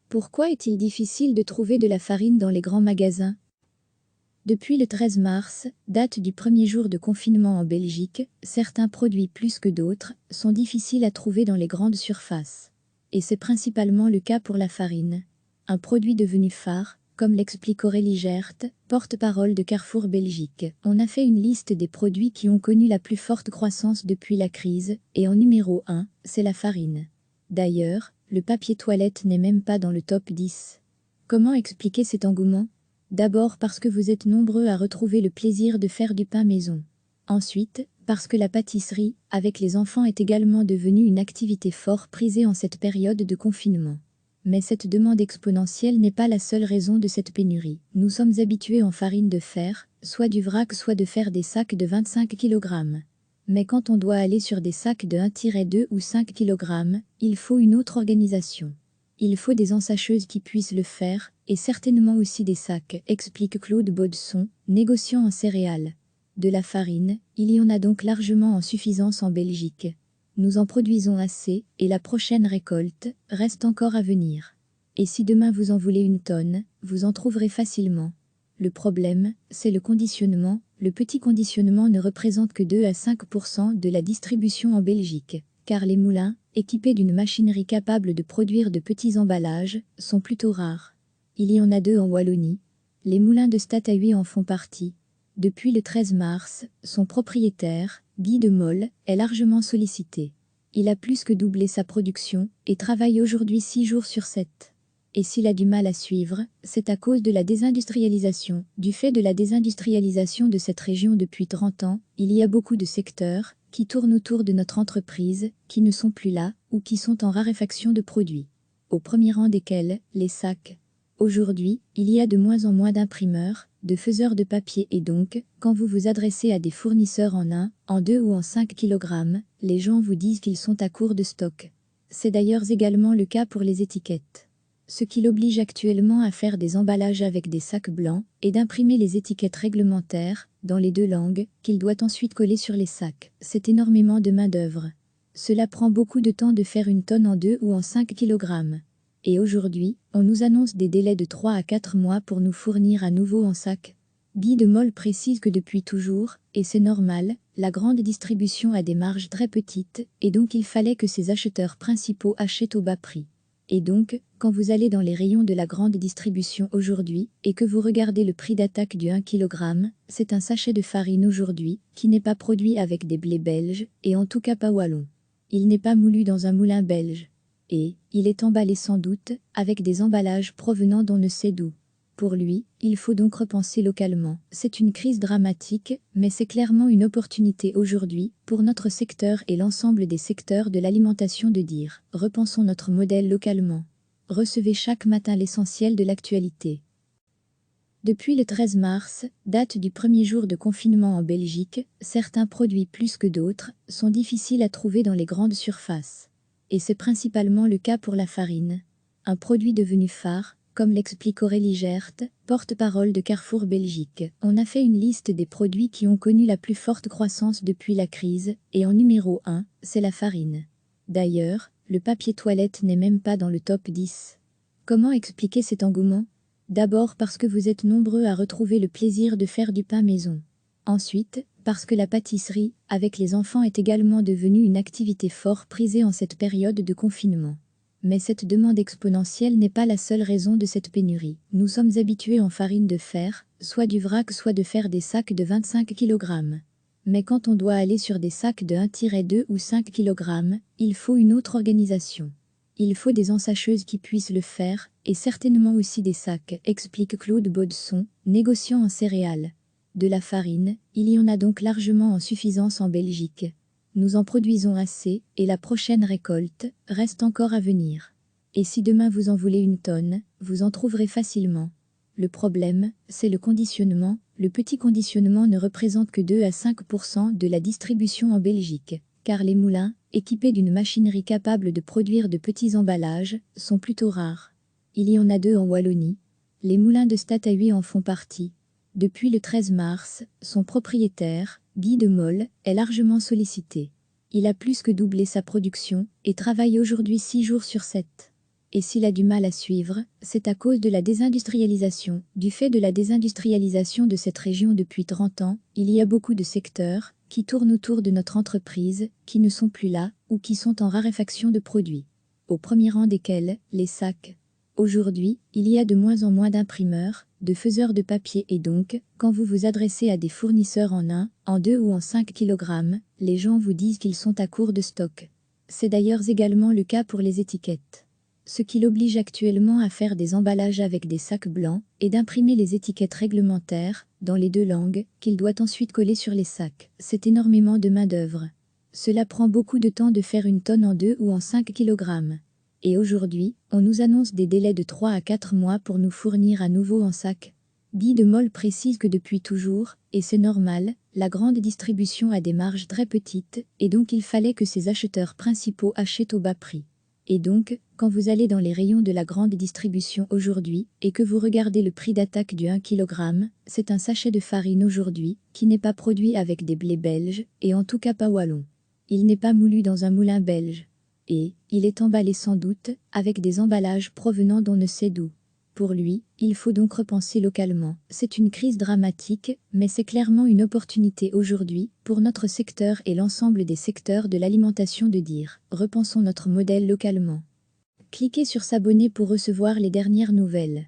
Pourquoi est-il difficile de trouver de la farine dans les grands magasins? Depuis le 13 mars, date du premier jour de confinement en Belgique, certains produits plus que d'autres sont difficiles à trouver dans les grandes surfaces. Et c'est principalement le cas pour la farine. Un produit devenu phare, comme l'explique Aurélie Gert, porte-parole de Carrefour Belgique. On a fait une liste des produits qui ont connu la plus forte croissance depuis la crise, et en numéro 1, c'est la farine. D'ailleurs, le papier toilette n'est même pas dans le top 10. Comment expliquer cet engouement? D'abord parce que vous êtes nombreux à retrouver le plaisir de faire du pain maison. Ensuite, parce que la pâtisserie, avec les enfants, est également devenue une activité fort prisée en cette période de confinement. Mais cette demande exponentielle n'est pas la seule raison de cette pénurie. Nous sommes habitués en farine de faire, soit du vrac, soit de faire des sacs de 25 kg. Mais quand on doit aller sur des sacs de 1-2 ou 5 kg, il faut une autre organisation. Il faut des ensacheuses qui puissent le faire, et certainement aussi des sacs, explique Claude Baudson, négociant en céréales. De la farine, il y en a donc largement en suffisance en Belgique. Nous en produisons assez, et la prochaine récolte reste encore à venir. Et si demain vous en voulez une tonne, vous en trouverez facilement. Le problème, c'est le conditionnement. Le petit conditionnement ne représente que 2 à 5% de la distribution en Belgique, car les moulins, équipés d'une machinerie capable de produire de petits emballages, sont plutôt rares. Il y en a 2 en Wallonie. Les moulins de Statahuis en font partie. Depuis le 13 mars, son propriétaire, Guy de Mol, est largement sollicité. Il a plus que doublé sa production et travaille aujourd'hui 6 jours sur 7. Et s'il a du mal à suivre, c'est à cause de la désindustrialisation. Du fait de la désindustrialisation de cette région depuis 30 ans, il y a beaucoup de secteurs qui tournent autour de notre entreprise, qui ne sont plus là, ou qui sont en raréfaction de produits. Au premier rang desquels, les sacs. Aujourd'hui, il y a de moins en moins d'imprimeurs, de faiseurs de papier et donc, quand vous vous adressez à des fournisseurs en 1, en 2 ou en 5 kg, les gens vous disent qu'ils sont à court de stock. C'est d'ailleurs également le cas pour les étiquettes. Ce qui l'oblige actuellement à faire des emballages avec des sacs blancs et d'imprimer les étiquettes réglementaires, dans les 2 langues, qu'il doit ensuite coller sur les sacs. C'est énormément de main-d'œuvre. Cela prend beaucoup de temps de faire une tonne en 2 ou en 5 kg. Et aujourd'hui, on nous annonce des délais de 3 à 4 mois pour nous fournir à nouveau en sac. Guy de Mol précise que depuis toujours, et c'est normal, la grande distribution a des marges très petites, et donc il fallait que ses acheteurs principaux achètent au bas prix. Et donc, quand vous allez dans les rayons de la grande distribution aujourd'hui, et que vous regardez le prix d'attaque du 1 kg, c'est un sachet de farine aujourd'hui, qui n'est pas produit avec des blés belges, et en tout cas pas wallon. Il n'est pas moulu dans un moulin belge. Et, il est emballé sans doute, avec des emballages provenant d'on ne sait d'où. Pour lui, il faut donc repenser localement. C'est une crise dramatique, mais c'est clairement une opportunité aujourd'hui, pour notre secteur et l'ensemble des secteurs de l'alimentation de dire « Repensons notre modèle localement ». Recevez chaque matin l'essentiel de l'actualité. Depuis le 13 mars, date du premier jour de confinement en Belgique, certains produits plus que d'autres sont difficiles à trouver dans les grandes surfaces. Et c'est principalement le cas pour la farine. Un produit devenu phare, comme l'explique Aurélie Gert, porte-parole de Carrefour Belgique. On a fait une liste des produits qui ont connu la plus forte croissance depuis la crise, et en numéro 1, c'est la farine. D'ailleurs, le papier toilette n'est même pas dans le top 10. Comment expliquer cet engouement? D'abord parce que vous êtes nombreux à retrouver le plaisir de faire du pain maison. Ensuite, parce que la pâtisserie, avec les enfants, est également devenue une activité fort prisée en cette période de confinement. Mais cette demande exponentielle n'est pas la seule raison de cette pénurie. Nous sommes habitués en farine de faire, soit du vrac, soit de faire des sacs de 25 kg. Mais quand on doit aller sur des sacs de 1-2 ou 5 kg, il faut une autre organisation. Il faut des ensacheuses qui puissent le faire, et certainement aussi des sacs, explique Claude Baudson, négociant en céréales. De la farine, il y en a donc largement en suffisance en Belgique. Nous en produisons assez, et la prochaine récolte reste encore à venir. Et si demain vous en voulez une tonne, vous en trouverez facilement. Le problème, c'est le conditionnement. Le petit conditionnement ne représente que 2 à 5% de la distribution en Belgique, car les moulins, équipés d'une machinerie capable de produire de petits emballages, sont plutôt rares. Il y en a 2 en Wallonie. Les moulins de Statahuis en font partie. Depuis le 13 mars, son propriétaire, Guy de Mol, est largement sollicité. Il a plus que doublé sa production et travaille aujourd'hui 6 jours sur 7. Et s'il a du mal à suivre, c'est à cause de la désindustrialisation. Du fait de la désindustrialisation de cette région depuis 30 ans, il y a beaucoup de secteurs qui tournent autour de notre entreprise, qui ne sont plus là, ou qui sont en raréfaction de produits. Au premier rang desquels, les sacs. Aujourd'hui, il y a de moins en moins d'imprimeurs, de faiseurs de papier et donc, quand vous vous adressez à des fournisseurs en 1, en 2 ou en 5 kg, les gens vous disent qu'ils sont à court de stock. C'est d'ailleurs également le cas pour les étiquettes. Ce qui l'oblige actuellement à faire des emballages avec des sacs blancs et d'imprimer les étiquettes réglementaires, dans les 2 langues, qu'il doit ensuite coller sur les sacs. C'est énormément de main-d'œuvre. Cela prend beaucoup de temps de faire une tonne en 2 ou en 5 kg. Et aujourd'hui, on nous annonce des délais de 3 à 4 mois pour nous fournir à nouveau en sac. Guy de Mol précise que depuis toujours, et c'est normal, la grande distribution a des marges très petites, et donc il fallait que ses acheteurs principaux achètent au bas prix. Et donc, quand vous allez dans les rayons de la grande distribution aujourd'hui, et que vous regardez le prix d'attaque du 1 kg, c'est un sachet de farine aujourd'hui, qui n'est pas produit avec des blés belges, et en tout cas pas wallons. Il n'est pas moulu dans un moulin belge. Et, il est emballé sans doute, avec des emballages provenant d'on ne sait d'où. Pour lui, il faut donc repenser localement. C'est une crise dramatique, mais c'est clairement une opportunité aujourd'hui, pour notre secteur et l'ensemble des secteurs de l'alimentation de dire « Repensons notre modèle localement ». Cliquez sur s'abonner pour recevoir les dernières nouvelles.